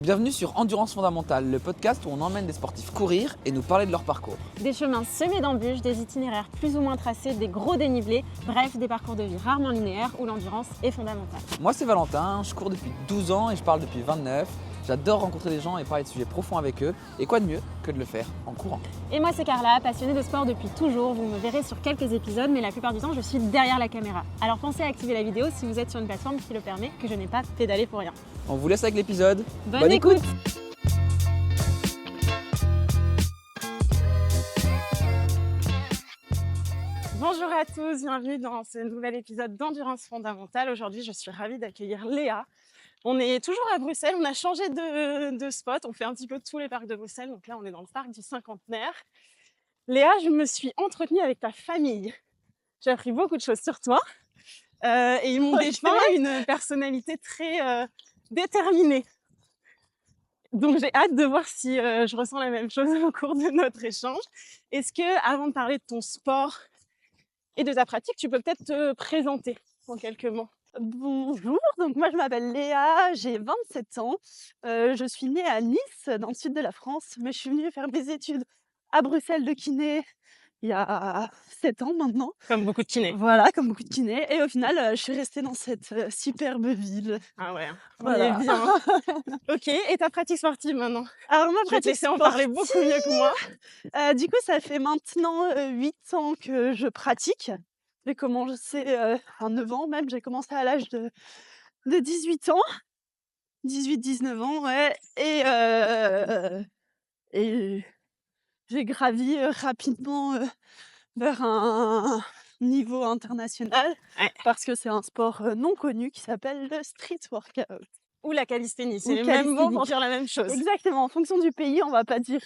Bienvenue sur Endurance Fondamentale, le podcast où on emmène des sportifs courir et nous parler de leur parcours. Des chemins semés d'embûches, des itinéraires plus ou moins tracés, des gros dénivelés, bref, des parcours de vie rarement linéaires où l'endurance est fondamentale. Moi c'est Valentin, je cours depuis 12 ans et je parle depuis 29. J'adore rencontrer des gens et parler de sujets profonds avec eux. Et quoi de mieux que de le faire en courant. Et moi c'est Carla, passionnée de sport depuis toujours. Vous me verrez sur quelques épisodes, mais la plupart du temps je suis derrière la caméra. Alors pensez à activer la vidéo si vous êtes sur une plateforme qui le permet, que je n'ai pas pédalé pour rien. On vous laisse avec l'épisode. Bonne écoute. Bonjour à tous, bienvenue dans ce nouvel épisode d'Endurance Fondamentale. Aujourd'hui, je suis ravie d'accueillir Léa. On est toujours à Bruxelles, on a changé de spot, on fait un petit peu tous les parcs de Bruxelles. Donc là, on est dans le parc du Cinquantenaire. Léa, je me suis entretenue avec ta famille. J'ai appris beaucoup de choses sur toi et ils m'ont dépeint une personnalité très déterminée. Donc j'ai hâte de voir si je ressens la même chose au cours de notre échange. Est-ce que, avant de parler de ton sport et de ta pratique, tu peux peut-être te présenter en quelques mots? Bonjour, donc moi je m'appelle Léa, j'ai 27 ans. Je suis née à Nice, dans le sud de la France, mais je suis venue faire mes études à Bruxelles de kiné il y a 7 ans maintenant. Comme beaucoup de kinés. Voilà, comme beaucoup de kinés. Et au final, je suis restée dans cette superbe ville. Ah ouais, on Voilà. est bien. Ok, et ta pratique sportive maintenant? Alors moi, Je vais te laisser en parler beaucoup mieux que moi. Du coup, ça fait maintenant 8 ans que je pratique. J'ai commencé à 9 ans même, j'ai commencé à l'âge de 18 ans. 18-19 ans, ouais. Et j'ai gravi rapidement vers un niveau international Ouais. parce que c'est un sport non connu qui s'appelle le street workout. Ou la calisthénie, Ou c'est les mêmes mots calisthénie. pour dire la même chose. Exactement, en fonction du pays, on va pas dire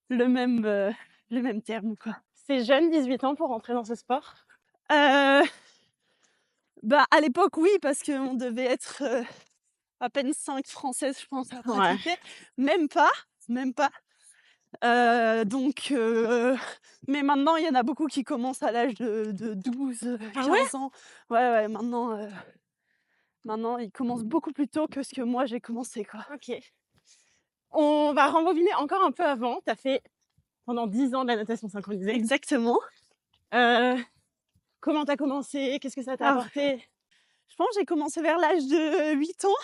le même terme, quoi. C'est jeune, 18 ans, pour rentrer dans ce sport? À l'époque, oui, parce qu'on devait être à peine 5 Françaises, je pense, à pratiquer. Même pas. Mais maintenant, il y en a beaucoup qui commencent à l'âge de 12, 15 ans. Ouais, maintenant, ils commencent beaucoup plus tôt que ce que moi, j'ai commencé, quoi. Ok. On va rembobiner encore un peu avant. Tu as fait pendant 10 ans de la natation synchronisée. Exactement. Comment tu as commencé? Qu'est-ce que ça t'a apporté? Je pense que j'ai commencé vers l'âge de 8 ans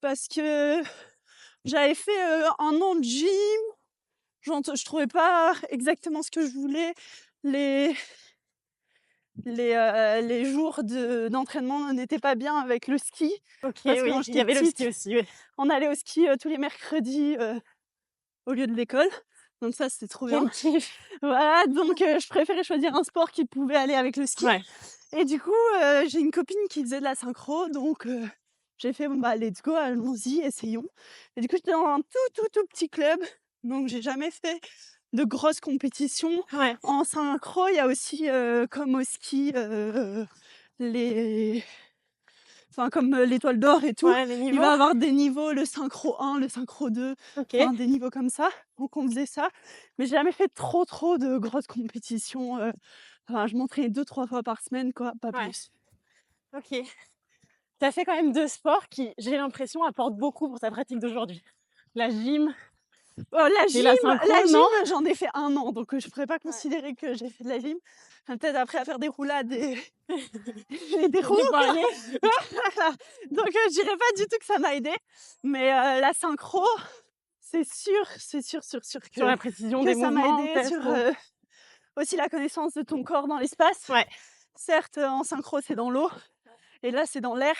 parce que j'avais fait un an de gym. Je trouvais pas exactement ce que je voulais. Les jours d'entraînement n'étaient pas bien avec le ski. Ok, Parce que oui, quand il j'étais y avait le petite, ski aussi. Oui. on allait au ski tous les mercredis au lieu de l'école. Donc ça, c'était trop bien. Quel kiff. Voilà, donc je préférais choisir un sport qui pouvait aller avec le ski. Ouais. Et du coup, j'ai une copine qui faisait de la synchro, donc j'ai fait let's go, allons-y, essayons. Et du coup, j'étais dans un tout petit club, donc j'ai jamais fait de grosses compétitions. Ouais. En synchro, il y a aussi, comme au ski, comme l'étoile d'or et tout. Ouais, les Il niveaux. va avoir des niveaux, le synchro 1, le synchro 2, Ok. enfin, des niveaux comme ça. Donc on faisait ça. Mais j'ai jamais fait trop de grosses compétitions. Je m'entraînais 2-3 fois par semaine, quoi, pas Ouais. plus. Ok. Tu as fait quand même 2 sports qui, j'ai l'impression, apportent beaucoup pour ta pratique d'aujourd'hui. La gym. La Et gym, la synchro, non? j'en ai fait 1 an, donc je pourrais pas considérer que j'ai fait de la gym. Enfin, peut-être après à faire des roulades et des roues. Donc je dirais pas du tout que ça m'a aidée. Mais la synchro, c'est sûr que Sur la précision que des ça m'a mouvements. aidée sur aussi la connaissance de ton corps dans l'espace. Ouais. Certes, en synchro, c'est dans l'eau et là, c'est dans l'air.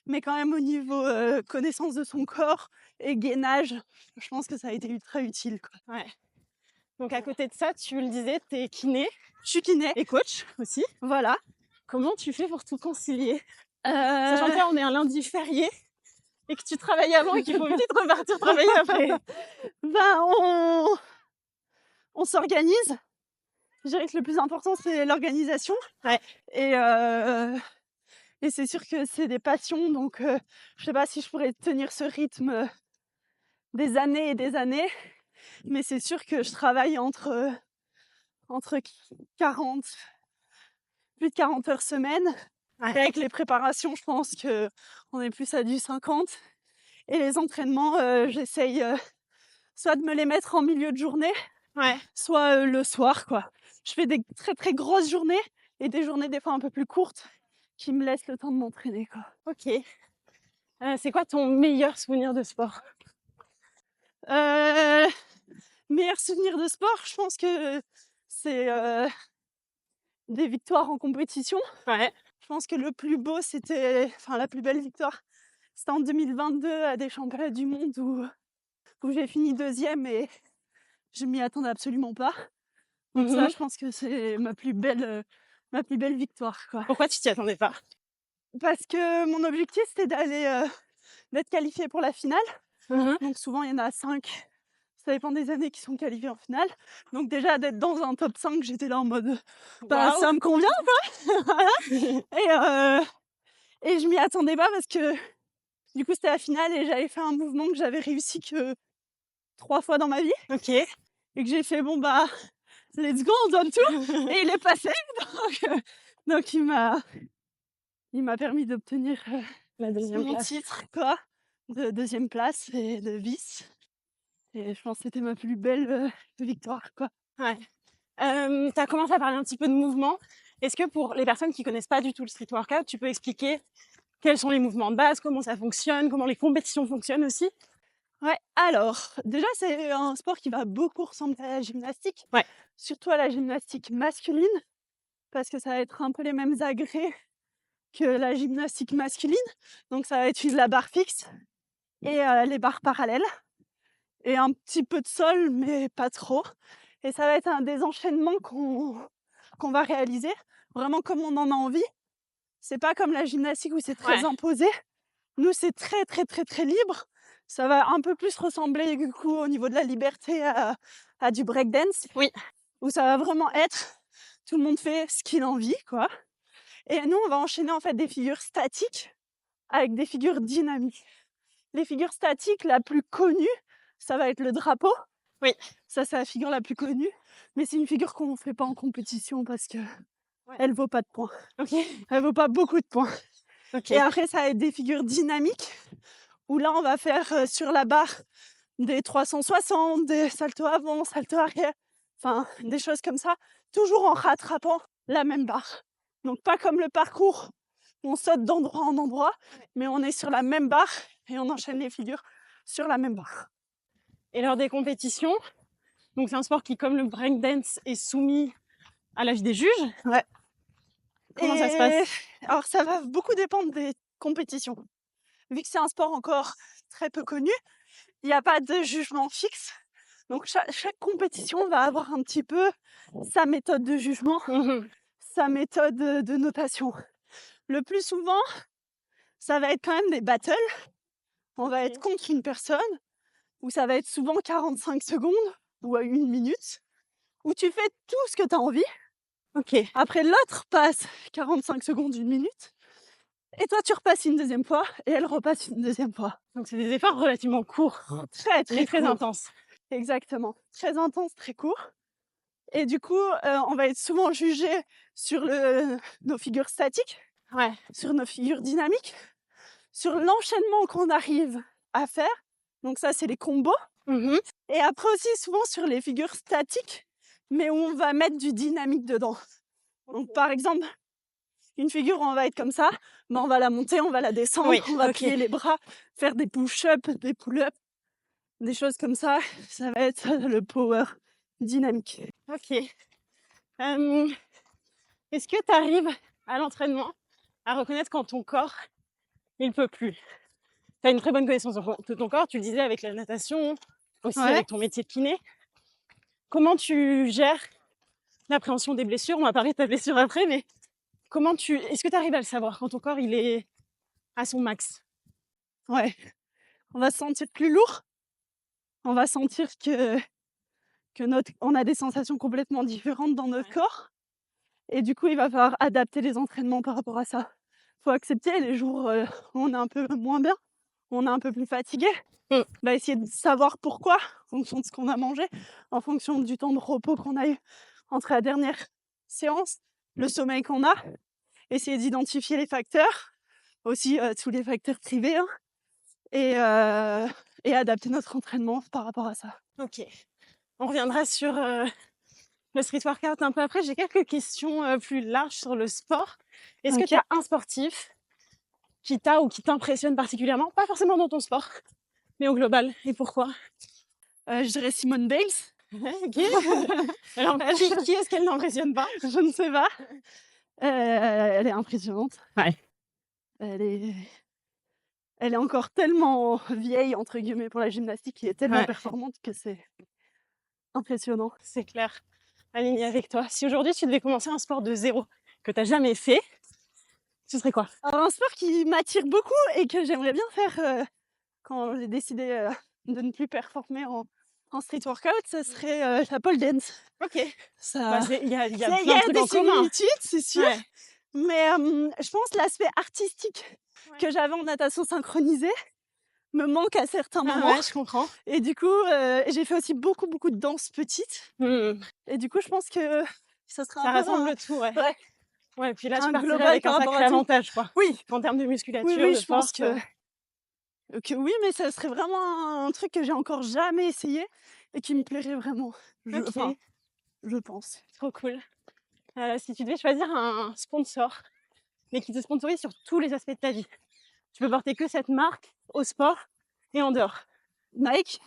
Mais quand même, au niveau connaissance de son corps et gainage, je pense que ça a été ultra utile, quoi. Ouais. Donc à côté de ça, tu le disais, tu es kiné Je suis kiné. et coach aussi. Voilà. Comment tu fais pour tout concilier? Sachant que là, on est un lundi férié et que tu travailles avant et qu'il faut vite repartir travailler après. On s'organise. Je dirais que le plus important, c'est l'organisation. Ouais. Et c'est sûr que c'est des passions, donc je sais pas si je pourrais tenir ce rythme des années et des années, mais c'est sûr que je travaille entre 40, plus de 40 heures semaine. Ouais. Et avec les préparations, je pense qu'on est plus à du 50. Et les entraînements, j'essaye soit de me les mettre en milieu de journée, Ouais. soit le soir, quoi. Je fais des très très grosses journées et des journées des fois un peu plus courtes qui me laissent le temps de m'entraîner, quoi. Ok. C'est quoi ton meilleur souvenir de sport? Meilleur souvenir de sport, je pense que c'est des victoires en compétition. Ouais. Je pense que le plus beau, enfin la plus belle victoire, c'était en 2022 à des championnats du monde où j'ai fini 2e et je m'y attendais absolument pas. Donc ça, je pense que c'est ma plus belle victoire, quoi. Pourquoi tu t'y attendais pas? Parce que mon objectif, c'était d'être qualifiée pour la finale. Donc souvent, il y en a 5. Ça dépend des années qui sont qualifiées en finale. Donc déjà, d'être dans un top 5, j'étais là en mode bah, Waouh. ça me convient, quoi. Voilà. Et je m'y attendais pas parce que du coup, c'était la finale et j'avais fait un mouvement que j'avais réussi que 3 fois dans ma vie. Ok. Et que j'ai fait, bon, bah, let's go, on donne tout. Et il est passé. Donc il m'a permis d'obtenir La deuxième mon place. titre, quoi, de 2e place et de vice. Et je pense que c'était ma plus belle victoire, quoi. Ouais. Tu as commencé à parler un petit peu de mouvement. Est-ce que pour les personnes qui connaissent pas du tout le street workout, tu peux expliquer quels sont les mouvements de base, comment ça fonctionne, comment les compétitions fonctionnent aussi? Ouais, alors, déjà, c'est un sport qui va beaucoup ressembler à la gymnastique. Ouais. Surtout à la gymnastique masculine, parce que ça va être un peu les mêmes agrès que la gymnastique masculine. Donc, ça va être la barre fixe et les barres parallèles. Et un petit peu de sol, mais pas trop. Et ça va être des enchaînements qu'on va réaliser, vraiment comme on en a envie. C'est pas comme la gymnastique où c'est très imposé. Nous, c'est très, très, très, très libre. Ça va un peu plus ressembler, du coup, au niveau de la liberté à du breakdance. Oui. Où ça va vraiment être, tout le monde fait ce qu'il a envie, quoi. Et nous, on va enchaîner, en fait, des figures statiques avec des figures dynamiques. Les figures statiques, la plus connue, ça va être le drapeau. Oui. Ça, c'est la figure la plus connue. Mais c'est une figure qu'on ne fait pas en compétition parce que elle vaut pas de points. Ok. Elle vaut pas beaucoup de points. Ok. Et après, ça va être des figures dynamiques où là, on va faire sur la barre des 360, des saltos avant, saltos arrière, enfin, des choses comme ça, toujours en rattrapant la même barre. Donc, pas comme le parcours, où on saute d'endroit en endroit, mais on est sur la même barre et on enchaîne les figures sur la même barre. Et lors des compétitions, donc c'est un sport qui, comme le breakdance, est soumis à l'avis des juges. Ouais. Comment ça se passe? Alors, ça va beaucoup dépendre des compétitions. Vu que c'est un sport encore très peu connu, il n'y a pas de jugement fixe. Donc, chaque compétition va avoir un petit peu sa méthode de jugement, sa méthode de notation. Le plus souvent, ça va être quand même des battles. On va être contre une personne, où ça va être souvent 45 secondes ou à 1 minute, où tu fais tout ce que tu as envie. Ok. Après, l'autre passe 45 secondes, 1 minute. Et toi, tu repasses une deuxième fois et elle repasse une deuxième fois. Donc, c'est des efforts relativement courts. Très, très, très court. intenses. Exactement. Très intense, très court. Et du coup, on va être souvent jugé sur nos figures statiques, sur nos figures dynamiques, sur l'enchaînement qu'on arrive à faire. Donc ça, c'est les combos. Et après aussi, souvent sur les figures statiques, mais où on va mettre du dynamique dedans. Donc par exemple, une figure où on va être comme ça, on va la monter, on va la descendre, on va plier les bras, faire des push-ups, des pull-ups, des choses comme ça. Ça va être le power dynamique. Ok. Est-ce que tu arrives à l'entraînement à reconnaître quand ton corps, il peut plus? Tu as une très bonne connaissance de ton corps, tu le disais avec la natation, aussi avec ton métier de kiné. Comment tu gères l'appréhension des blessures? On va parler de ta blessure après, mais est-ce que tu arrives à le savoir quand ton corps il est à son max? Ouais, on va se sentir plus lourd. On va sentir que on a des sensations complètement différentes dans notre corps. Et du coup, il va falloir adapter les entraînements par rapport à ça. Faut accepter les jours où on est un peu moins bien, où on est un peu plus fatigué. Va essayer de savoir pourquoi, en fonction de ce qu'on a mangé, en fonction du temps de repos qu'on a eu entre la dernière séance, le sommeil qu'on a. Essayer d'identifier les facteurs, aussi tous les facteurs privés, et adapter notre entraînement par rapport à ça. Ok. On reviendra sur le street workout un peu après. J'ai quelques questions plus larges sur le sport. Est-ce que Ok. tu as un sportif qui t'a ou qui t'impressionne particulièrement? Pas forcément dans ton sport, mais au global. Et pourquoi? Je dirais Simone Bales. Ouais, ok. Alors, qui est-ce qu'elle n'impressionne pas? Je ne sais pas. Elle est impressionnante. Ouais. Elle est encore tellement vieille, entre guillemets, pour la gymnastique, et est tellement Ouais. performante que c'est impressionnant. C'est clair. Alignée avec toi. Si aujourd'hui tu devais commencer un sport de zéro que tu n'as jamais fait, ce serait quoi? Alors, un sport qui m'attire beaucoup et que j'aimerais bien faire quand j'ai décidé de ne plus performer en street workout, ce serait la pole dance. Ok. Ça, Il y a il y plein de a trucs des en commun. similitudes, c'est sûr. Ouais. Mais je pense que l'aspect artistique que j'avais en natation synchronisée me manque à certains Ah moments. ouais, je comprends. Et du coup, j'ai fait aussi beaucoup de danse petite. Et du coup, je pense que ça sera Ça un peu rassemble le tout, ouais. Ouais. Ouais, puis là, Un tu partirais global avec un par rapport sacré à tout. avantage, quoi. Oui, En termes de musculature, oui, de je pense force. que oui, mais ça serait vraiment un truc que j'ai encore jamais essayé et qui me plairait vraiment. Ok. Enfin, je pense. Trop cool. Si tu devais choisir un sponsor, mais qui te sponsorise sur tous les aspects de ta vie, tu peux porter que cette marque au sport et en dehors. Nike.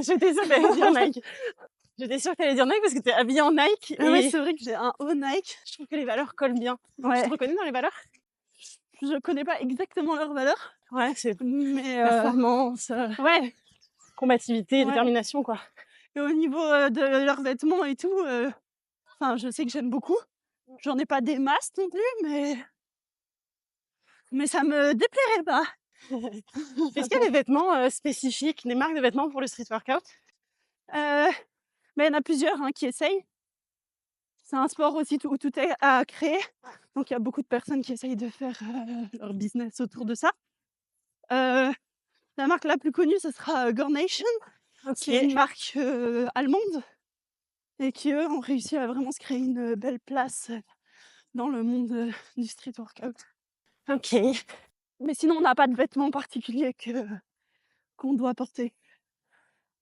J'étais sûre que t'allais dire Nike. J'étais sûre que t'allais dire Nike parce que t'es habillée en Nike. Ah Et ouais, c'est vrai que j'ai un haut Nike. je trouve que les valeurs collent bien. Ouais. Tu te reconnais dans les valeurs? Je connais pas exactement leurs valeurs, Ouais, c'est mais performance, ouais. combativité, Ouais. détermination, quoi. Et au niveau de leurs vêtements et tout, enfin, je sais que j'aime beaucoup. J'en ai pas des masses non plus, mais ça me déplairait pas. Est-ce qu'il y a des vêtements spécifiques, des marques de vêtements pour le street workout? Mais il y en a plusieurs qui essayent. C'est un sport aussi où tout est à créer. Donc il y a beaucoup de personnes qui essayent de faire leur business autour de ça. La marque la plus connue, ce sera Gornation, qui est une marque allemande et qui, eux, ont réussi à vraiment se créer une belle place dans le monde du street workout. Ok. Mais sinon, on n'a pas de vêtements particuliers qu'on doit porter.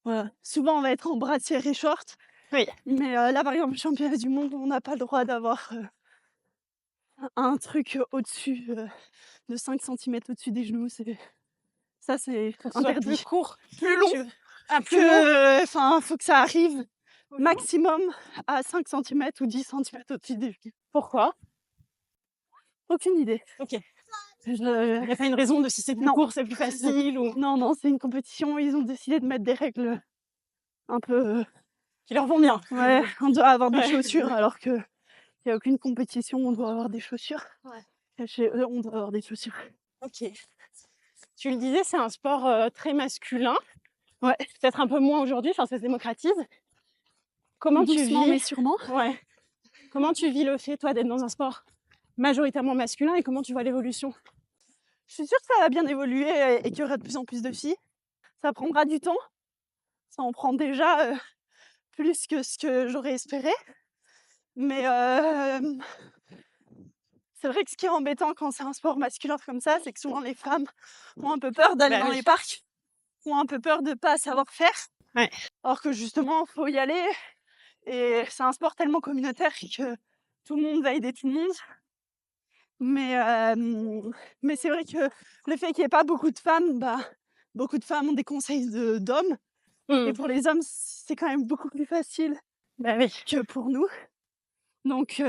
Voilà. Souvent, on va être en brassière et short. Oui. Mais là, par exemple, championnat du monde, on n'a pas le droit d'avoir un truc au-dessus de 5 cm au-dessus des genoux. Ça, c'est interdit. Plus court, Plus long. Plus long. Enfin, faut que ça arrive maximum à 5 cm ou 10 cm au-dessus des genoux. Pourquoi? Aucune idée. Ok. Il n'y a pas une raison de si c'est plus court, c'est plus facile ou... Non, c'est une compétition. Ils ont décidé de mettre des règles un peu... qui leur vont bien. Ouais, on doit avoir des chaussures alors que il n'y a aucune compétition, on doit avoir des chaussures. Ouais. Et chez eux, on doit avoir des chaussures. Ok. Tu le disais, c'est un sport très masculin. Ouais. Peut-être un peu moins aujourd'hui, enfin ça se démocratise. Comment Doucement, tu vis mais sûrement. Ouais. Comment tu vis le fait, toi, d'être dans un sport majoritairement masculin et comment tu vois l'évolution? Je suis sûre que ça va bien évoluer et qu'il y aura de plus en plus de filles. Ça prendra du temps. Ça en prend déjà plus que ce que j'aurais espéré. Mais c'est vrai que ce qui est embêtant quand c'est un sport masculin comme ça, c'est que souvent les femmes ont un peu peur d'aller dans les parcs, ont un peu peur de pas savoir faire. Ouais. Alors que justement, il faut y aller. Et c'est un sport tellement communautaire que tout le monde va aider tout le monde. Mais c'est vrai que le fait qu'il n'y ait pas beaucoup de femmes, beaucoup de femmes ont des conseils d'hommes. Et pour les hommes, c'est quand même beaucoup plus facile que pour nous. Donc,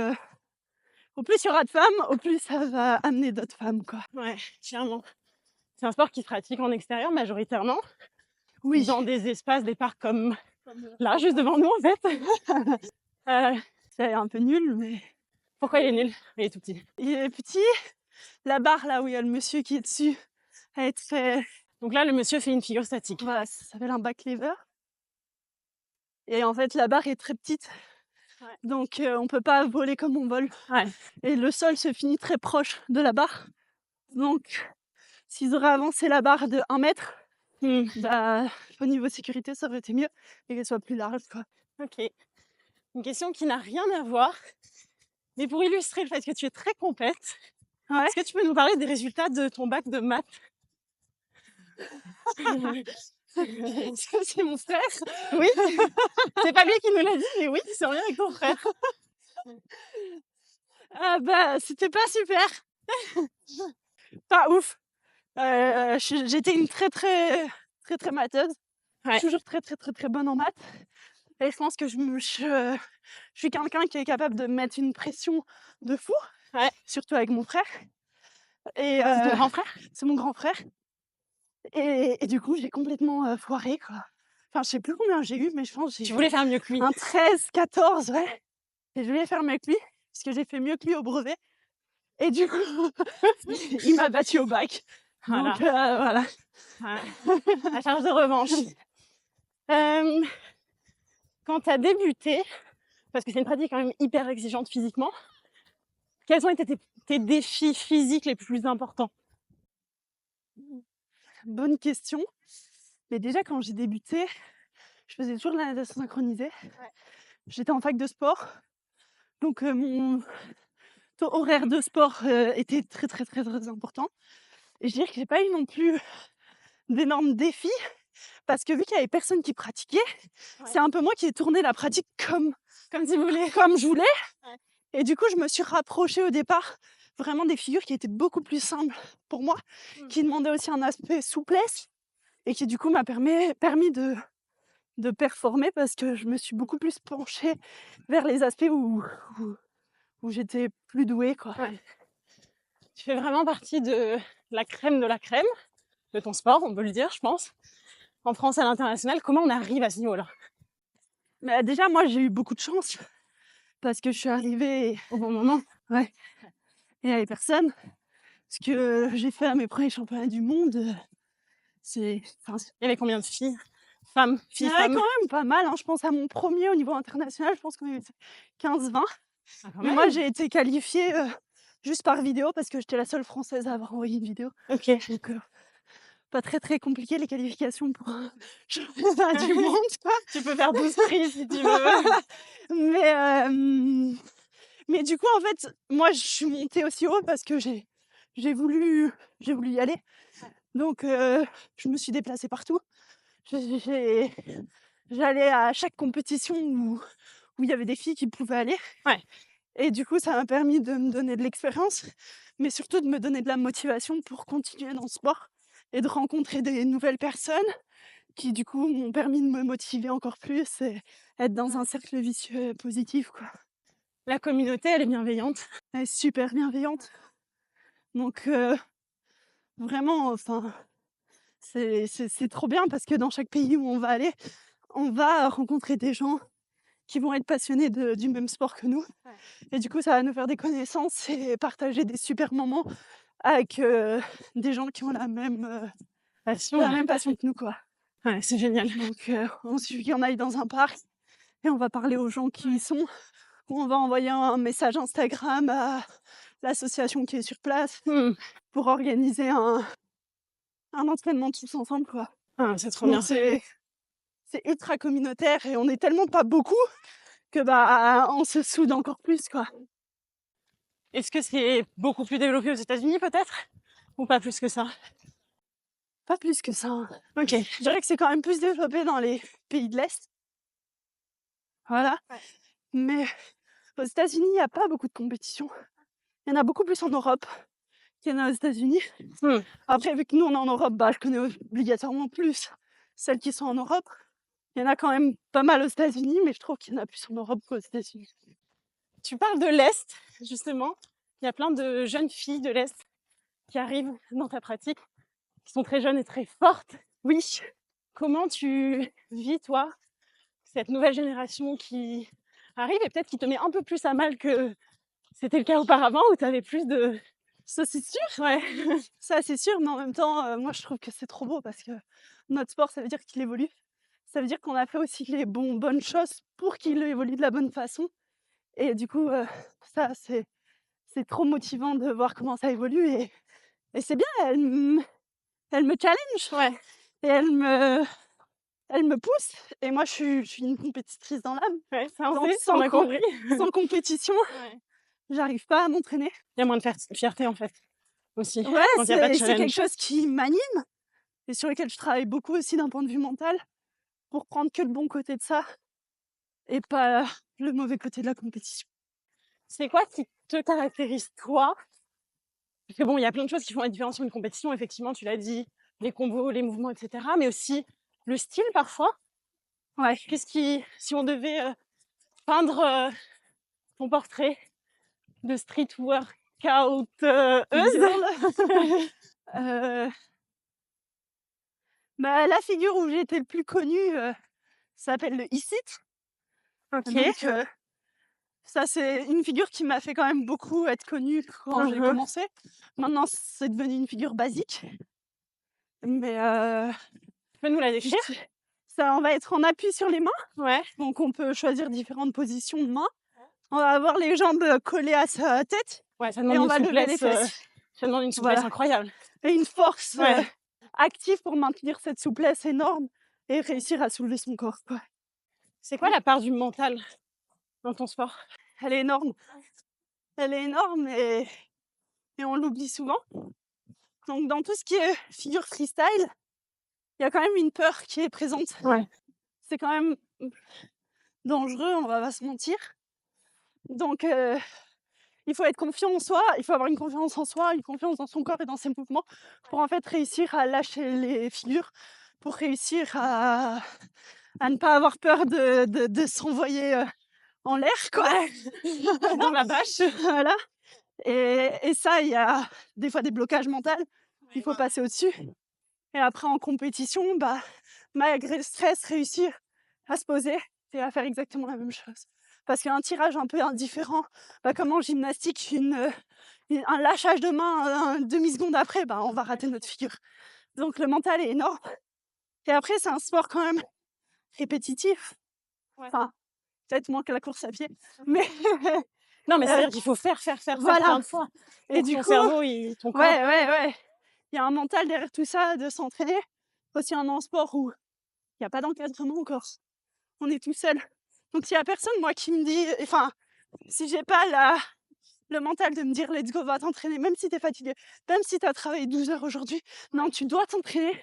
au plus il y aura de femmes, au plus ça va amener d'autres femmes, quoi. Ouais, clairement. C'est un sport qui se pratique en extérieur majoritairement. Oui. Dans des espaces, des parcs comme là, juste devant nous en fait. C'est un peu nul, mais... Pourquoi il est nul? Il est tout petit. Il est petit. La barre, là où il y a le monsieur qui est dessus, a été fait... Donc là, le monsieur fait une figure statique. Voilà, ça s'appelle un back lever. Et en fait, la barre est très petite. Ouais. Donc, on peut pas voler comme on vole. Ouais. Et le sol se finit très proche de la barre. Donc, s'ils auraient avancé la barre de 1 mètre, au niveau sécurité, ça aurait été mieux et qu'elle soit plus large, quoi. Ok. Une question qui n'a rien à voir, mais pour illustrer le fait que tu es très compète, est-ce que tu peux nous parler des résultats de ton bac de maths? Ça, c'est mon frère. Oui, c'est pas lui qui nous l'a dit, mais oui, c'est en lien avec ton frère. Ah bah, c'était pas super. Pas ouf. J'étais une très matheuse. Ouais. Toujours très bonne en maths. Et je pense que je suis quelqu'un qui est capable de mettre une pression de fou. Ouais. Surtout avec mon frère. Et C'est ton grand frère? c'est mon grand frère. Et du coup, j'ai complètement foiré, quoi. Enfin, je sais plus combien j'ai eu, mais je pense que Tu j'ai voulais faire mieux que lui. un 13, 14, ouais. Et je voulais faire mieux que lui, parce que j'ai fait mieux que lui au brevet. Et du coup, il m'a battu au bac. Voilà. Donc voilà. Ouais. À charge de revanche. Quand tu as débuté, parce que c'est une pratique quand même hyper exigeante physiquement, quels ont été tes défis physiques les plus importants? Bonne question. Mais déjà, quand j'ai débuté, je faisais toujours de la natation synchronisée. Ouais. J'étais en fac de sport. Donc mon taux horaire de sport était très important. Et je dirais que j'ai pas eu non plus d'énormes défis. Parce que vu qu'il y avait personne qui pratiquait, c'est un peu moi qui ai tourné la pratique comme je voulais. Ouais. Et du coup, je me suis rapprochée au départ vraiment des figures qui étaient beaucoup plus simples pour moi, qui demandaient aussi un aspect souplesse et qui du coup m'a permis de performer parce que je me suis beaucoup plus penchée vers les aspects où j'étais plus douée, quoi. Ouais. Tu fais vraiment partie de la crème de ton sport, on peut le dire, je pense. En France, à l'international, comment on arrive à ce niveau-là? Mais déjà, moi, j'ai eu beaucoup de chance parce que je suis arrivée Au bon moment. ouais. Et il y avait personne. Ce que j'ai fait à mes premiers championnats du monde, Il y avait combien de filles? Femmes, il y filles, en avait femmes? quand même pas mal, hein. Je pense à mon premier au niveau international, je pense qu'on était 15-20. Ah, quand Mais même. moi, j'ai été qualifiée juste par vidéo parce que j'étais la seule française à avoir envoyé une vidéo. Ok. Donc, pas très compliqué les qualifications pour un championnat du monde, quoi. Tu peux faire 12 prises si tu veux. Mais du coup, en fait, moi, je suis montée aussi haut parce que j'ai voulu y aller. Donc, je me suis déplacée partout. J'allais à chaque compétition où il y avait des filles qui pouvaient aller. Ouais. Et du coup, ça m'a permis de me donner de l'expérience, mais surtout de me donner de la motivation pour continuer dans le sport et de rencontrer des nouvelles personnes qui, du coup, m'ont permis de me motiver encore plus et être dans un cercle vicieux positif, quoi. La communauté, elle est bienveillante. Elle est super bienveillante. Donc, vraiment, enfin, c'est trop bien parce que dans chaque pays où on va aller, on va rencontrer des gens qui vont être passionnés du même sport que nous. Ouais. Et du coup, ça va nous faire des connaissances et partager des super moments avec des gens qui ont la même passion que nous, quoi. Ouais, c'est génial. Donc, on suffit qu'on aille dans un parc et on va parler aux gens qui y sont, ou on va envoyer un message Instagram à l'association qui est sur place pour organiser un entraînement tous ensemble, quoi. Ah, c'est trop Donc, bien. c'est ultra communautaire et on est tellement pas beaucoup que bah on se soude encore plus, quoi. Est-ce que c'est beaucoup plus développé aux États-Unis peut-être? Ou pas plus que ça? Pas plus que ça, hein. Ok. Je dirais que c'est quand même plus développé dans les pays de l'Est. Voilà. Ouais. Mais aux États-Unis, il n'y a pas beaucoup de compétitions. Il y en a beaucoup plus en Europe qu'il y en a aux États-Unis. Après, vu que nous, on est en Europe, bah, je connais obligatoirement plus celles qui sont en Europe. Il y en a quand même pas mal aux États-Unis, mais je trouve qu'il y en a plus en Europe qu'aux États-Unis. Tu parles de l'Est, justement. Il y a plein de jeunes filles de l'Est qui arrivent dans ta pratique, qui sont très jeunes et très fortes. Oui. Comment tu vis, toi, cette nouvelle génération qui arrive et peut-être qui te met un peu plus à mal que c'était le cas auparavant où tu avais plus de... Ça, c'est sûr. Ouais. Ça, c'est sûr, mais en même temps, moi, je trouve que c'est trop beau parce que notre sport, ça veut dire qu'il évolue. Ça veut dire qu'on a fait aussi les bonnes choses pour qu'il évolue de la bonne façon. Et du coup, ça, c'est trop motivant de voir comment ça évolue. Et c'est bien, elle me challenge. Ouais. Et elle me pousse. Et moi, je suis une compétitrice dans l'âme. Ouais, ça Donc, on a compris. Sans compétition, Ouais. j'arrive pas à m'entraîner. Il y a moins de fierté, en fait, aussi. Ouais, quand il y a pas de c'est quelque challenge. chose qui m'anime. et sur lesquels je travaille beaucoup aussi d'un point de vue mental pour prendre que le bon côté de ça et pas le mauvais côté de la compétition. C'est quoi qui te caractérise toi? Parce que bon, il y a plein de choses qui font la différence sur une compétition, effectivement, tu l'as dit, les combos, les mouvements, etc. Mais aussi le style parfois. Ouais. Si on devait peindre ton portrait de street workout Euh, Bah, la figure où j'ai été le plus connue s'appelle le e-sit. Ok. Donc, ça, c'est une figure qui m'a fait quand même beaucoup être connue quand j'ai commencé. Maintenant, c'est devenu une figure basique. Mais Tu peux nous la décrire? ça, on va être en appui sur les mains. Ouais. Donc, on peut choisir différentes positions de main. On va avoir les jambes collées à sa tête Ouais, ça et demande on une va lever les souplesse. fesses. Ça demande une souplesse Voilà. incroyable. Et une force Ouais. active pour maintenir cette souplesse énorme et réussir à soulever son corps, quoi. C'est quoi la part du mental dans ton sport? Elle est énorme. Elle est énorme et on l'oublie souvent. Donc, dans tout ce qui est figure freestyle, il y a quand même une peur qui est présente. Ouais. C'est quand même dangereux, on va pas se mentir. Donc, il faut être confiant en soi, il faut avoir une confiance en soi, une confiance dans son corps et dans ses mouvements pour en fait réussir à lâcher les figures, pour réussir à ne pas avoir peur de s'envoyer en l'air, quoi. Dans la bâche. Voilà. Et ça, il y a des fois des blocages mentaux, il faut passer au-dessus. Et après, en compétition, bah, malgré le stress, réussir à se poser et à faire exactement la même chose. Parce qu'un tirage un peu indifférent, bah, comme en gymnastique, un lâchage de main une demi-seconde après, bah, on va rater notre figure. Donc le mental est énorme. Et après, c'est un sport quand même répétitif. Ouais. Enfin, peut-être moins que la course à pied. Mais Non, mais c'est-à-dire qu'il faut faire voilà. plein de fois. Et Pour du ton coup, cerveau, ton corps. ouais. Il y a un mental derrière tout ça, de s'entraîner. Aussi un sport où il n'y a pas d'encadrement encore. On est tout seul. Donc s'il y a personne, moi, qui me dit, enfin, si j'ai pas le mental de me dire let's go, va t'entraîner, même si t'es fatigué, même si t'as travaillé 12 heures aujourd'hui, non, tu dois t'entraîner,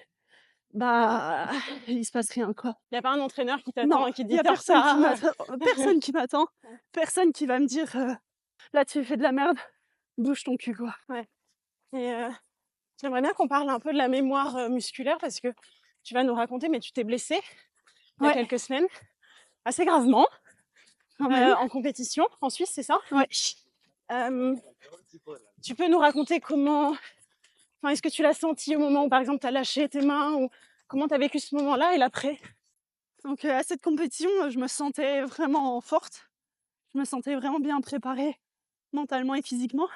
bah, il se passe rien, quoi. Il n'y a pas un entraîneur qui t'attend Non, et qui il dit y a t'es en personne qui retard. m'attend, personne qui m'attend, personne qui va me dire là tu fais de la merde, bouge ton cul, quoi. Et j'aimerais bien qu'on parle un peu de la mémoire musculaire parce que tu vas nous raconter, mais tu t'es blessée il y a quelques semaines, assez gravement, en compétition en Suisse, c'est ça? Ouais. Tu peux nous raconter comment, enfin, est-ce que tu l'as senti au moment où, par exemple, tu as lâché tes mains ou comment tu as vécu ce moment-là et l'après? Donc à cette compétition, je me sentais vraiment forte, je me sentais vraiment bien préparée mentalement et physiquement.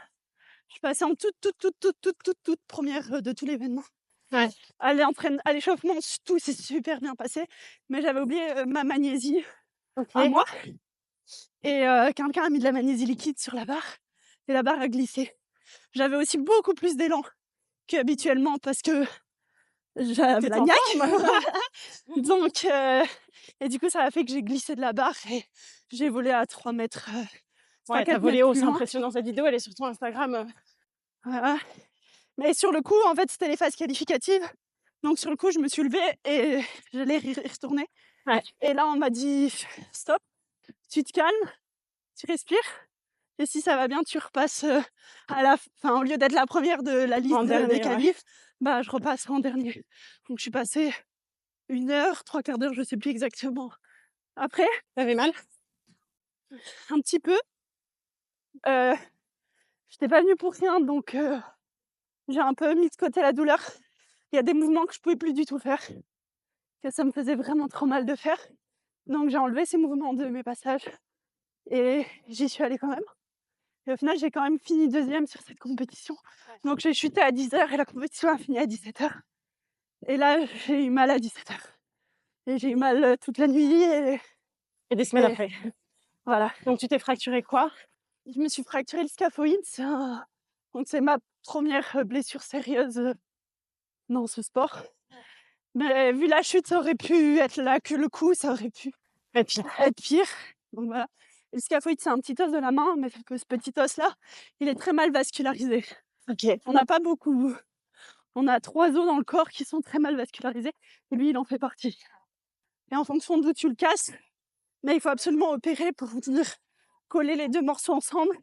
Je passais en toute première de tout l'événement. Ouais. À l'échauffement, tout s'est super bien passé, mais j'avais oublié ma magnésie à moi. Et quelqu'un a mis de la magnésie liquide sur la barre, et la barre a glissé. J'avais aussi beaucoup plus d'élan qu'habituellement parce que j'avais la niaque. Donc, et du coup, ça a fait que j'ai glissé de la barre et j'ai volé à 3 mètres. Ouais, t'as volé haut, c'est impressionnant. Cette vidéo, elle est sur ton Instagram. Voilà. Mais sur le coup, en fait, c'était les phases qualificatives. Donc sur le coup, je me suis levée et j'allais y retourner. Ouais. Et là, on m'a dit stop, tu te calmes, tu respires. Et si ça va bien, tu repasses au lieu d'être la première de la liste des qualifs, bah je repasse en dernier. Donc je suis passée 1 heure, 3/4 d'heure, je sais plus exactement. Après, t'avais mal? Un petit peu. J'étais pas venue pour rien, donc j'ai un peu mis de côté la douleur. Il y a des mouvements que je pouvais plus du tout faire, que ça me faisait vraiment trop mal de faire. Donc j'ai enlevé ces mouvements de mes passages et j'y suis allée quand même. Et au final, j'ai quand même fini 2e sur cette compétition. Donc j'ai chuté à 10h et la compétition a fini à 17h. Et là, j'ai eu mal à 17h. Et j'ai eu mal toute la nuit et des semaines après. Voilà. Donc tu t'es fracturé quoi? Je me suis fracturé le scaphoïde. Donc c'est ma première blessure sérieuse dans ce sport. Mais vu la chute, ça aurait pu être là, que le coup, ça aurait pu être pire. Donc voilà. Et le scaphoïde, c'est un petit os de la main, mais que ce petit os-là, il est très mal vascularisé. Ok. On n'a pas beaucoup On a 3 os dans le corps qui sont très mal vascularisés et lui, il en fait partie. Et en fonction d'où tu le casses, mais il faut absolument opérer pour venir coller les 2 morceaux ensemble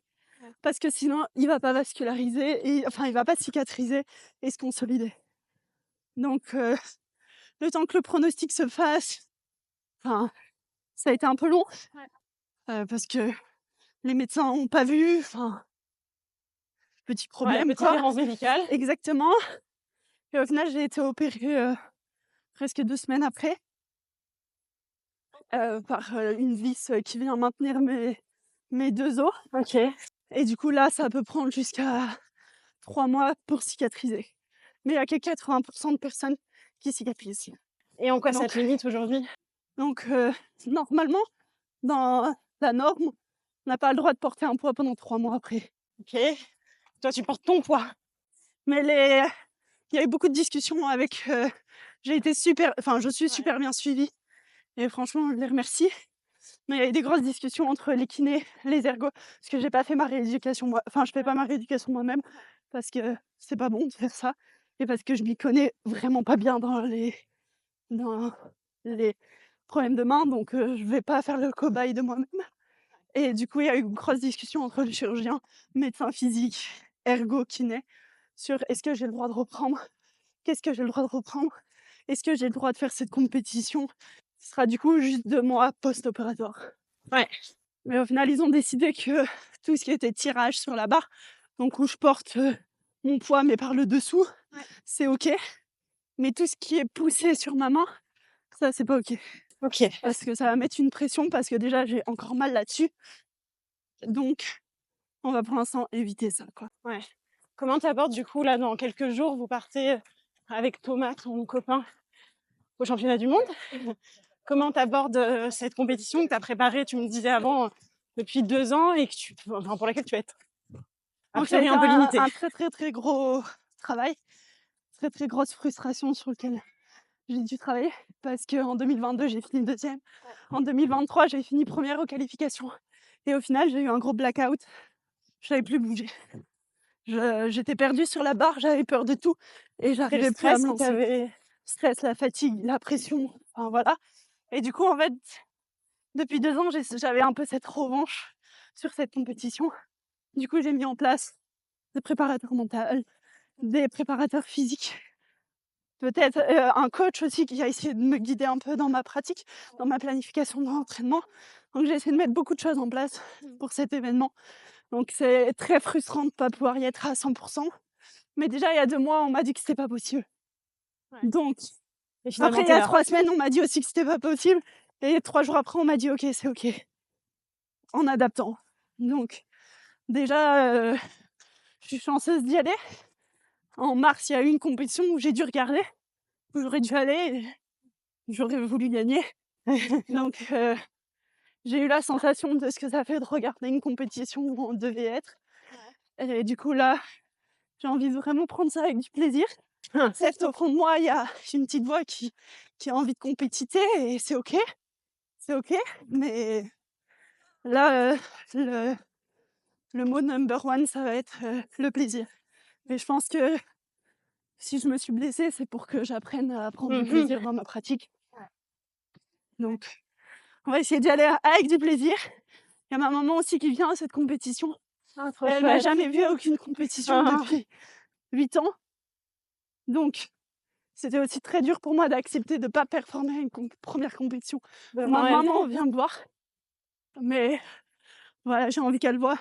parce que sinon, il va pas vasculariser et enfin, il va pas cicatriser et se consolider. Donc le temps que le pronostic se fasse, enfin, ça a été un peu long, parce que les médecins ont pas vu, enfin, petit problème, petite quoi. errance médicale. Exactement. Et au final, j'ai été opérée presque 2 semaines après par une vis qui vient maintenir mes 2 os. Ok. Et du coup, là, ça peut prendre jusqu'à 3 mois pour cicatriser. Mais il y a que 80% de personnes qui cicatrisent. Et en quoi ça Donc, te limite aujourd'hui? donc normalement, dans la norme, on n'a pas le droit de porter un poids pendant 3 mois après. Ok. Toi, tu portes ton poids. Mais il y a eu beaucoup de discussions avec. Je suis super bien suivie. Et franchement, je les remercie. Mais il y a eu des grosses discussions entre les kinés, les ergos, parce que j'ai pas fait ma rééducation moi. Enfin, je fais pas ma rééducation moi-même parce que c'est pas bon de faire ça et parce que je m'y connais vraiment pas bien dans les problèmes de main, donc je vais pas faire le cobaye de moi-même. Et du coup, il y a eu une grosse discussion entre le chirurgien, médecin physique, ergo, kiné, sur est-ce que j'ai le droit de reprendre? Qu'est-ce que j'ai le droit de reprendre? Est-ce que j'ai le droit de faire cette compétition? Ce sera du coup juste 2 mois post-opératoire. Ouais. Mais au final, ils ont décidé que tout ce qui était tirage sur la barre, donc où je porte mon poids mais par le dessous, c'est ok. Mais tout ce qui est poussé sur ma main, ça c'est pas ok. Ok. Parce que ça va mettre une pression parce que déjà j'ai encore mal là-dessus. Donc on va pour l'instant éviter ça, quoi. Ouais. Comment t'abordes du coup là dans quelques jours, vous partez avec Thomas, ton copain, au championnat du monde? Comment t'abordes cette compétition que t'as préparée, tu me disais avant, depuis 2 ans et pour laquelle tu vas être a Donc ça a priori été un peu limitée. un très très très gros travail, très très grosse frustration sur lequel j'ai dû travailler parce qu'en 2022 j'ai fini 2e, en 2023 j'ai fini 1re aux qualifications et au final j'ai eu un gros blackout, je savais plus bouger. J'étais perdue sur la barre, j'avais peur de tout et j'arrivais plus à me lancer. Stress, la fatigue, la pression, enfin voilà. Et du coup en fait, depuis 2 ans j'avais un peu cette revanche sur cette compétition. Du coup j'ai mis en place des préparateurs mentaux, des préparateurs physiques, peut-être un coach aussi qui a essayé de me guider un peu dans ma pratique, dans ma planification de l'entraînement. Donc j'ai essayé de mettre beaucoup de choses en place pour cet événement. Donc c'est très frustrant de ne pas pouvoir y être à 100%. Mais déjà il y a 2 mois on m'a dit que c'était pas possible. Ouais. Donc Et finalement, après il y a 3 semaines on m'a dit aussi que c'était pas possible. Et 3 jours après on m'a dit ok c'est ok. En adaptant. Donc déjà je suis chanceuse d'y aller. En mars il y a eu une compétition où j'ai dû regarder, où j'aurais dû aller et j'aurais voulu gagner. Donc j'ai eu la sensation de ce que ça fait de regarder une compétition où on devait être. Et du coup là, j'ai envie de vraiment prendre ça avec du plaisir. Certes, au fond de moi, il y a une petite voix qui a envie de compétiter et c'est ok. C'est ok. Mais là, le mot number one, ça va être le plaisir. Et je pense que si je me suis blessée, c'est pour que j'apprenne à prendre du plaisir dans ma pratique. Donc, on va essayer d'y aller avec du plaisir. Il y a ma maman aussi qui vient à cette compétition. Elle n'a jamais vu aucune compétition depuis 8 ans. Donc, c'était aussi très dur pour moi d'accepter de ne pas performer à une première compétition. Ma maman vient me voir. Mais voilà, j'ai envie qu'elle voie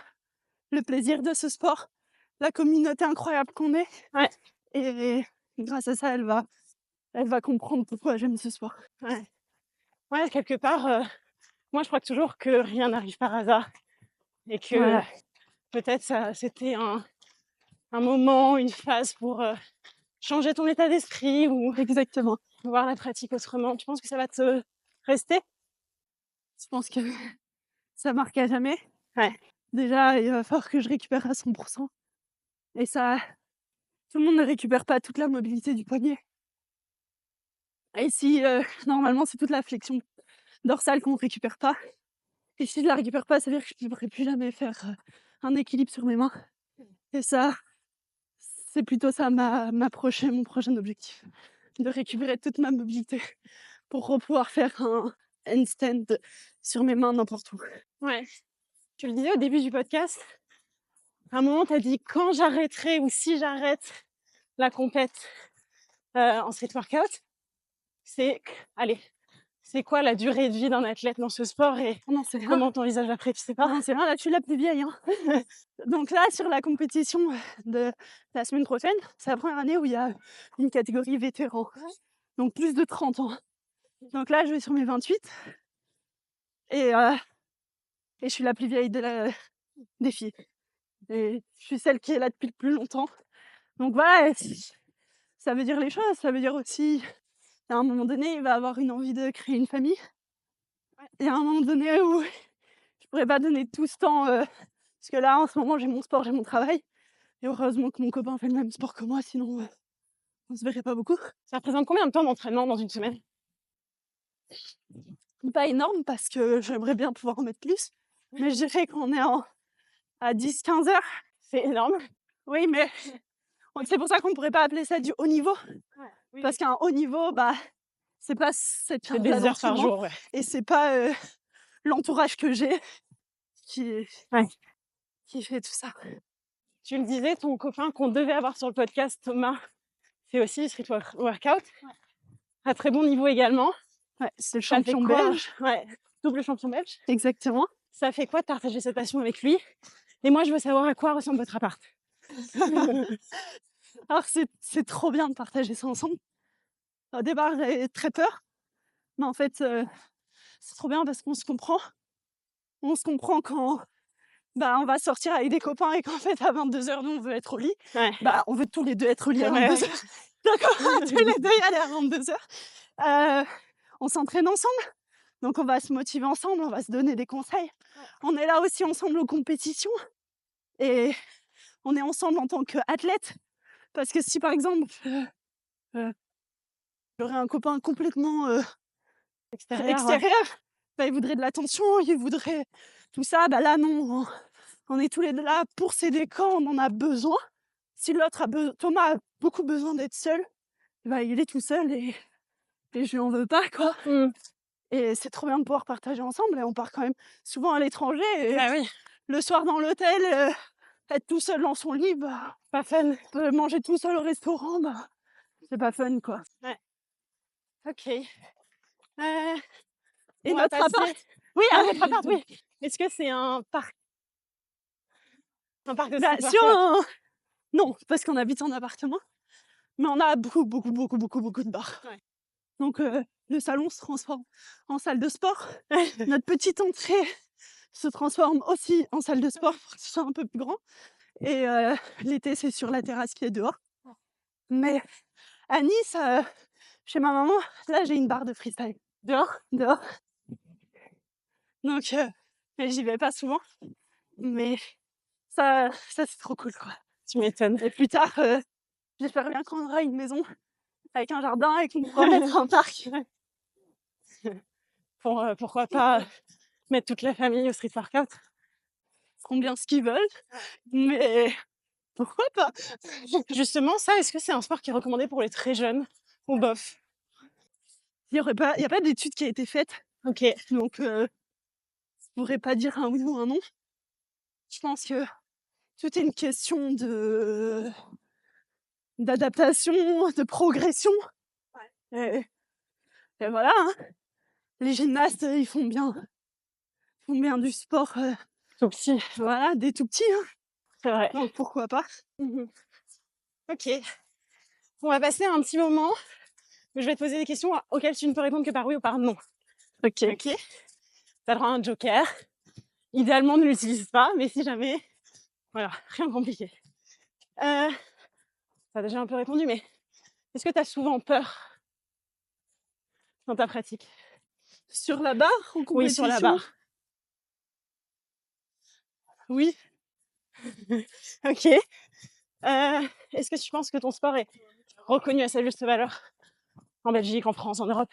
le plaisir de ce sport, la communauté incroyable qu'on est. Ouais. Et grâce à ça, elle va comprendre pourquoi j'aime ce sport. Ouais, quelque part, moi je crois toujours que rien n'arrive par hasard. Et que peut-être ça c'était un moment, une phase pour changer ton état d'esprit ou Exactement. voir la pratique autrement. Tu penses que ça va te rester? Je pense que ça marque à jamais. Ouais. Déjà, il va falloir que je récupère à 100%. Et ça, tout le monde ne récupère pas toute la mobilité du poignet. Et si, normalement, c'est toute la flexion dorsale qu'on ne récupère pas. Et si je la récupère pas, ça veut dire que je ne pourrai plus jamais faire un équilibre sur mes mains. Et ça, C'est plutôt ça mon prochain objectif, de récupérer toute ma mobilité pour pouvoir faire un handstand sur mes mains n'importe où. Ouais. Tu le disais au début du podcast, à un moment, tu as dit quand j'arrêterai ou si j'arrête la compète en street workout, c'est quoi la durée de vie d'un athlète dans ce sport et Non, c'est rien. comment t'envisages après, tu sais pas? Non, c'est rien, là, je suis la plus vieille. Hein. Donc là, sur la compétition de la semaine prochaine, c'est la première année où il y a une catégorie vétéran. Donc plus de 30 ans. Donc là, je vais sur mes 28. Et je suis la plus vieille des filles. Et je suis celle qui est là depuis le plus longtemps. Donc voilà, ça veut dire les choses. Ça veut dire aussi, à un moment donné, il va avoir une envie de créer une famille. Et à un moment donné où je pourrais pas donner tout ce temps, parce que là, en ce moment, j'ai mon sport, j'ai mon travail. Et heureusement que mon copain fait le même sport que moi, sinon on se verrait pas beaucoup. Ça représente combien de temps d'entraînement dans une semaine? Pas énorme parce que j'aimerais bien pouvoir en mettre plus. Mais je dirais qu'on est à 10-15 heures. C'est énorme. Oui, mais c'est pour ça qu'on pourrait pas appeler ça du haut niveau. Oui. Parce qu'un haut niveau, c'est pas cette C'est des heures par jour, ouais. et c'est pas l'entourage que j'ai qui fait tout ça. Tu le disais, ton copain qu'on devait avoir sur le podcast, Thomas, fait aussi du street workout. À très bon niveau également. Ouais, c'est le Ça fait champion quoi? belge. Ouais, double champion belge. Exactement. Ça fait quoi de partager cette passion avec lui? Et moi, je veux savoir à quoi ressemble votre appart. Alors c'est trop bien de partager ça ensemble. Au départ, j'avais très peur. Mais en fait, c'est trop bien parce qu'on se comprend. On se comprend quand on va sortir avec des copains et qu'en fait, à 22h, nous, on veut être au lit. Ouais. On veut tous les deux être au lit à Ouais. 22h. D'accord, tous les deux y aller à 22h. On s'entraîne ensemble. Donc, on va se motiver ensemble, on va se donner des conseils. On est là aussi ensemble aux compétitions. Et on est ensemble en tant qu'athlète. Parce que si, par exemple, j'aurais un copain complètement extérieur, il voudrait de l'attention, il voudrait tout ça. Là, non, on est tous les deux là pour s'aider quand on en a besoin. Si l'autre Thomas a beaucoup besoin d'être seul, il est tout seul et je lui en veux pas, quoi. Et c'est trop bien de pouvoir partager ensemble. Et on part quand même souvent à l'étranger. Et oui. le soir dans l'hôtel, être tout seul dans son lit, pas fun. Manger tout seul au restaurant, c'est pas fun, quoi. Ouais. Ok. Et notre appart. Oui, notre appart, oui. Est-ce que c'est un parc? Un parc de Non, parce qu'on habite en appartement. Mais on a beaucoup de bars. Ouais. Donc le salon se transforme en salle de sport. Notre petite entrée se transforme aussi en salle de sport pour que ce soit un peu plus grand. Et l'été, c'est sur la terrasse qui est dehors. Mais à Nice, chez ma maman, là, j'ai une barre de freestyle. Dehors. Donc, j'y vais pas souvent. Mais ça c'est trop cool, quoi. Tu m'étonnes. Et plus tard, j'espère bien qu'on aura une maison avec un jardin et qu'on pourra mettre un parc. Pourquoi pas mettre toute la famille au street workout? Ils feront bien ce qu'ils veulent, mais pourquoi pas? Justement, ça, est-ce que c'est un sport qui est recommandé pour les très jeunes ou bof? Il y a pas d'étude qui a été faite. Ok. Donc, je pourrais pas dire un oui ou un non. Je pense que tout est une question d'adaptation, de progression. Ouais. Et voilà, hein. Les gymnastes, ils font bien du sport. Tout petit. Voilà, des tout petits. Hein. C'est vrai. Donc pourquoi pas. Ok. On va passer à un petit moment où je vais te poser des questions auxquelles tu ne peux répondre que par oui ou par non. Ok. T'as le droit à un joker. Idéalement, ne l'utilise pas, mais si jamais... Voilà, rien de compliqué. T'as déjà un peu répondu, mais est-ce que t'as souvent peur dans ta pratique? Sur la barre ou compétition? Oui, sur la barre. Oui. Ok. Est-ce que tu penses que ton sport est reconnu à sa juste valeur en Belgique, en France, en Europe?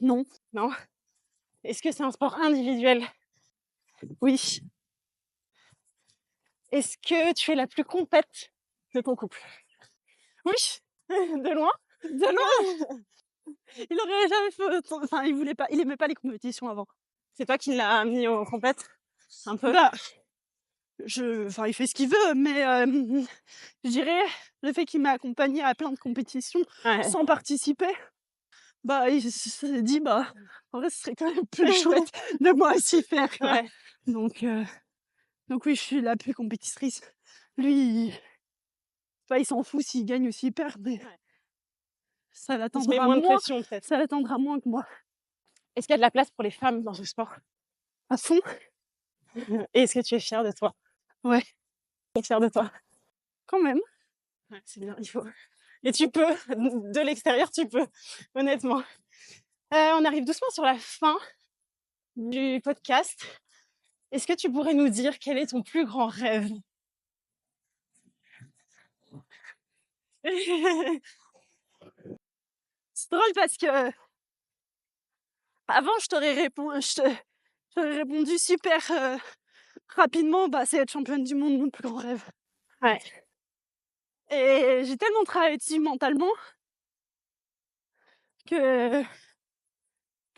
Non. Non. Est-ce que c'est un sport individuel? Oui. Est-ce que tu es la plus compète de ton couple? Oui, De loin? de loin. Il aurait jamais fait enfin, il voulait pas, il aimait pas les compétitions avant. C'est toi qui l'as mis au compète? Un peu? Bah, enfin, il fait ce qu'il veut, mais je dirais, le fait qu'il m'a accompagnée à plein de compétitions Ouais. sans participer, bah, il s'est dit: «Bah, en vrai, ce serait quand même plus chouette de moi aussi faire, quoi». Ouais. Donc oui, je suis la plus compétitrice. Lui, il s'en fout s'il gagne ou s'il perd, mais Ouais. ça Il se met l'attendra moins de moins pression peut-être. ça l'attendra moins que moi. Est-ce qu'il y a de la place pour les femmes dans ce sport? À fond, Et est-ce que tu es fière de toi? ouais, Tu es fière de toi? quand même. Ouais, c'est bien, il faut. Et tu peux, de l'extérieur, tu peux, honnêtement. On arrive doucement sur la fin du podcast. Est-ce que tu pourrais nous dire quel est ton plus grand rêve? C'est drôle parce que avant, j'aurais répondu super, rapidement, bah, c'est être championne du monde, mon plus grand rêve. Ouais. Et j'ai tellement travaillé dessus mentalement que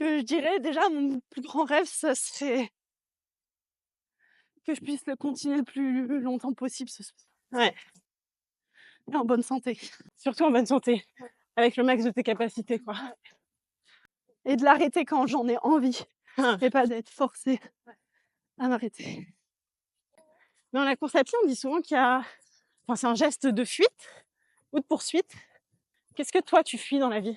je dirais déjà mon plus grand rêve, ça serait que je puisse le continuer le plus longtemps possible ce sport Ouais. et en bonne santé. Surtout en bonne santé, avec le max de tes capacités, quoi. Et de l'arrêter quand j'en ai envie Hein. et pas d'être forcée à m'arrêter. Dans la course à pied, on dit souvent qu'il y a, enfin, c'est un geste de fuite ou de poursuite. Qu'est-ce que toi tu fuis dans la vie?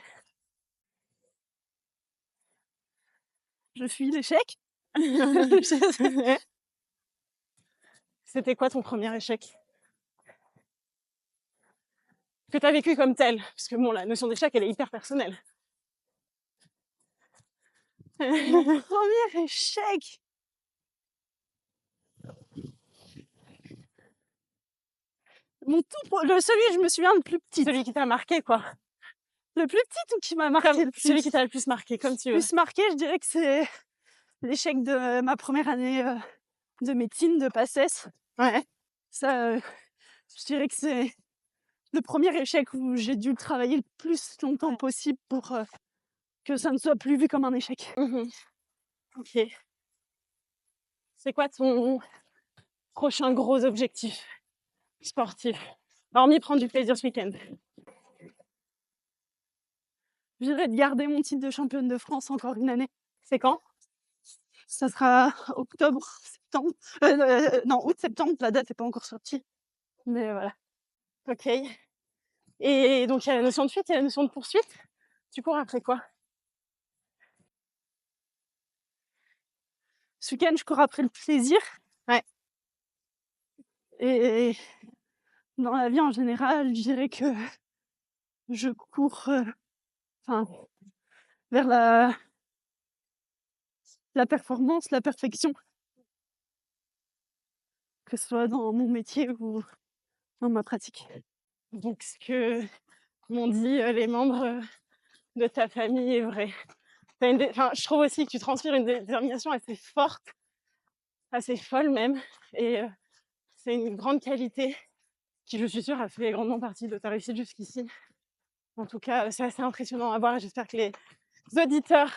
Je fuis l'échec. C'était quoi ton premier échec? Que tu as vécu comme tel? Parce que bon, la notion d'échec, elle est hyper personnelle. Mon premier échec. Celui que je me souviens le plus petit. Celui qui t'a marqué, quoi. Le plus petit ou qui m'a marqué Comme le plus? celui qui t'a le plus marqué, comme tu veux. Plus marqué, je dirais que c'est l'échec de ma première année de médecine, de PACES. Ouais. Ça, je dirais que c'est le premier échec où j'ai dû travailler le plus longtemps possible pour que ça ne soit plus vu comme un échec. Ok. C'est quoi ton prochain gros objectif sportif? Hormis prendre du plaisir ce week-end. Je dirais de garder mon titre de championne de France encore une année. C'est quand? Ça sera octobre, septembre. Non, août-septembre, la date n'est pas encore sortie. Mais voilà. Ok. Et donc il y a la notion de fuite, il y a la notion de poursuite. Tu cours après quoi? Ce week-end, je cours après le plaisir. Ouais. Et dans la vie en général, je dirais que je cours vers la performance, la perfection. Que ce soit dans mon métier ou dans ma pratique. Donc ce que m'ont dit les membres de ta famille est vrai. Je trouve aussi que tu transpires une détermination assez forte, assez folle même, et c'est une grande qualité qui, je suis sûre, a fait grandement partie de ta réussite jusqu'ici. En tout cas, c'est assez impressionnant à voir et j'espère que les auditeurs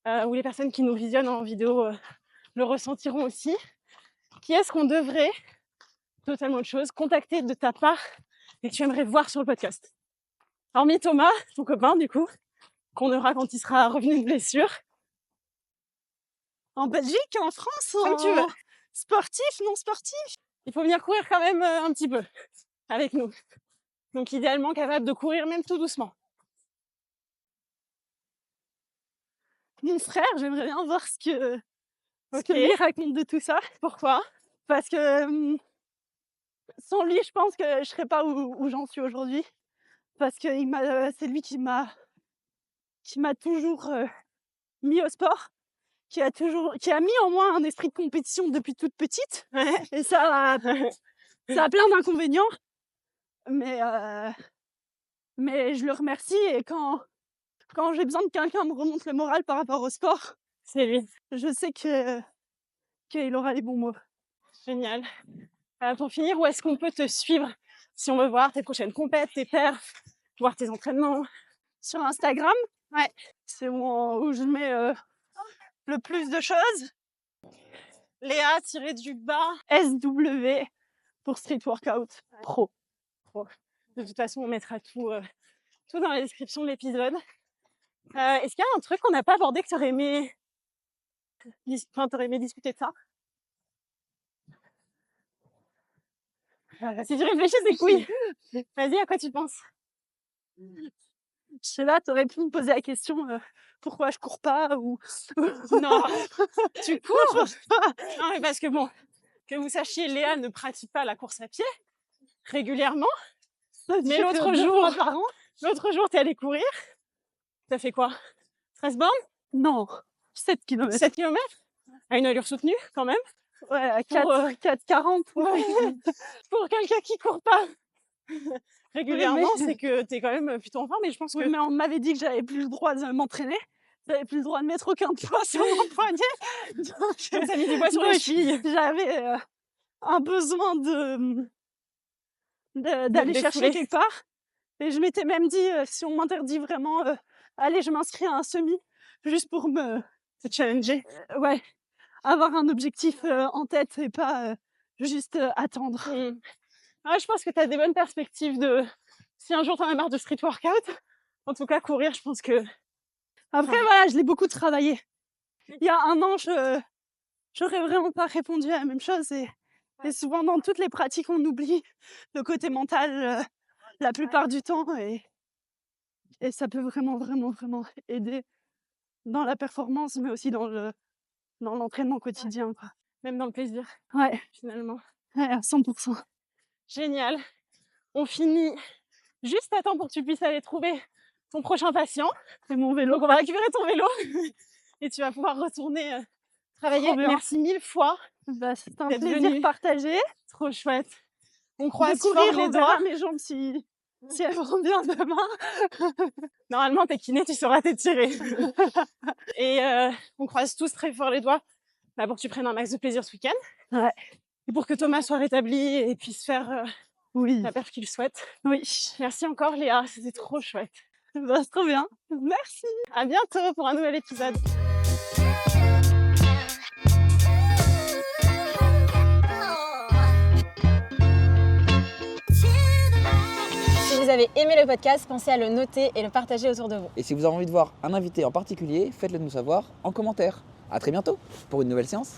ou les personnes qui nous visionnent en vidéo le ressentiront aussi. Qui est-ce qu'on devrait, totalement autre chose, contacter de ta part et que tu aimerais voir sur le podcast? Hormis Thomas, ton copain du coup, qu'on aura quand il sera revenu de blessure. En Belgique, en France, Comme tu veux. Sportif, non sportif. Il faut venir courir quand même un petit peu avec nous. Donc idéalement capable de courir même tout doucement. Mon frère, j'aimerais bien voir ce que Ok. lui raconte de tout ça. Pourquoi? Parce que sans lui, je pense que je serais pas où j'en suis aujourd'hui. Parce que c'est lui qui m'a toujours mis au sport, qui a mis en moi un esprit de compétition depuis toute petite. Ouais. Et ça a plein d'inconvénients. Mais je le remercie et quand j'ai besoin de quelqu'un me remonte le moral par rapport au sport, C'est lui. je sais qu'il aura les bons mots. Génial. Pour finir, où est-ce qu'on peut te suivre si on veut voir tes prochaines compètes, tes perfs, voir tes entraînements. Sur Instagram, Ouais. c'est où je mets le plus de choses. Léa-du-bas. SW pour Street Workout Pro. De toute façon, on mettra tout dans la description de l'épisode. Est-ce qu'il y a un truc qu'on n'a pas abordé que t'aurais aimé discuter de ça? Si tu réfléchis, c'est que oui. Vas-y, à quoi tu penses? Je sais pas, t'aurais pu me poser la question pourquoi je cours pas ou... Non, tu cours? Non, mais parce que bon, que vous sachiez, Léa ne pratique pas la course à pied régulièrement. Mais l'autre jour, t'es allée courir. T'as fait quoi? 13 bornes? Non, 7 km. 7 km? À une allure soutenue, quand même. Ouais, à 4,40. Pour quelqu'un qui court pas régulièrement, Oui, mais- c'est que t'es quand même plutôt en forme. Mais je pense que... Oui, mais on m'avait dit que j'avais plus le droit de m'entraîner. J'avais plus le droit de mettre aucun poids sur mon poignet. Donc, ça mis du poids sur les donc, chevilles. j'avais un besoin d'aller chercher défouler. quelque part. Et je m'étais même dit, si on m'interdit vraiment, allez, je m'inscris à un semi, juste pour me Se challenger. ouais, avoir un objectif en tête et pas juste attendre. Ouais, je pense que t'as des bonnes perspectives de... Si un jour t'en as marre de street workout, en tout cas courir, je pense que... Après, voilà, je l'ai beaucoup travaillé. Il y a un an, j'aurais vraiment pas répondu à la même chose. Et souvent, dans toutes les pratiques, on oublie le côté mental la plupart du temps. Et ça peut vraiment, vraiment, vraiment aider dans la performance, mais aussi dans l'entraînement quotidien, quoi. Même dans le plaisir, Ouais, finalement. ouais, à 100%. Génial. On finit juste à temps pour que tu puisses aller trouver ton prochain patient. C'est mon vélo. Donc, on va récupérer ton vélo et tu vas pouvoir retourner travailler. Trop bien. Merci 1000 fois. Bah, c'est un D'être plaisir venue. partagé. Trop chouette. On De croise courir, fort les on verra doigts. mes jambes si elles vont bien demain. Normalement, t'es kiné, tu sauras t'étirer. Et on croise tous très fort les doigts pour que tu prennes un max de plaisir ce week-end. Ouais. Et pour que Thomas soit rétabli et puisse faire Oui, la perf qu'il souhaite. oui. Merci encore Léa, c'était trop chouette. Bah, c'est trop bien. Merci. À bientôt pour un nouvel épisode. Si vous avez aimé le podcast, pensez à le noter et le partager autour de vous. Et si vous avez envie de voir un invité en particulier, faites-le nous savoir en commentaire. À très bientôt pour une nouvelle séance.